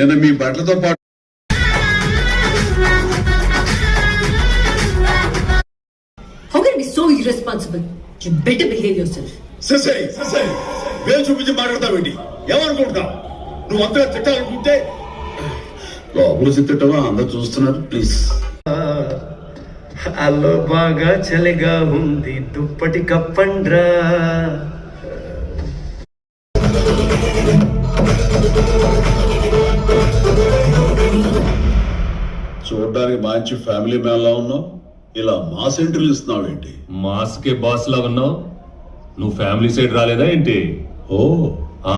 నేను మీ బట్టలతో పాటు How can you be so irresponsible? You better behave yourself. ససై వేలు చూపించి మాట్లాడతావేంటి? ఏమనుకుంటున్నావు? నువ్వు అంతగా తిట్టాలనుకుంటే లోపల తిట్టవా? అందరు చూస్తున్నారు. ప్లీజ్. అల్లో బాగా చలిగా ఉంది, దుప్పటి కప్పండ్రా. చూడడానికి మంచి ఫ్యామిలీ మ్యాన్ లా ఉన్నావు, ఇలా మాస్ ఎంట్రీలు ఇస్తున్నావు ఏంటి? మాస్కే బాస్ లా ఉన్నావు, నువ్వు ఫ్యామిలీ సైడ్ రాలేదా ఏంటి? ఓ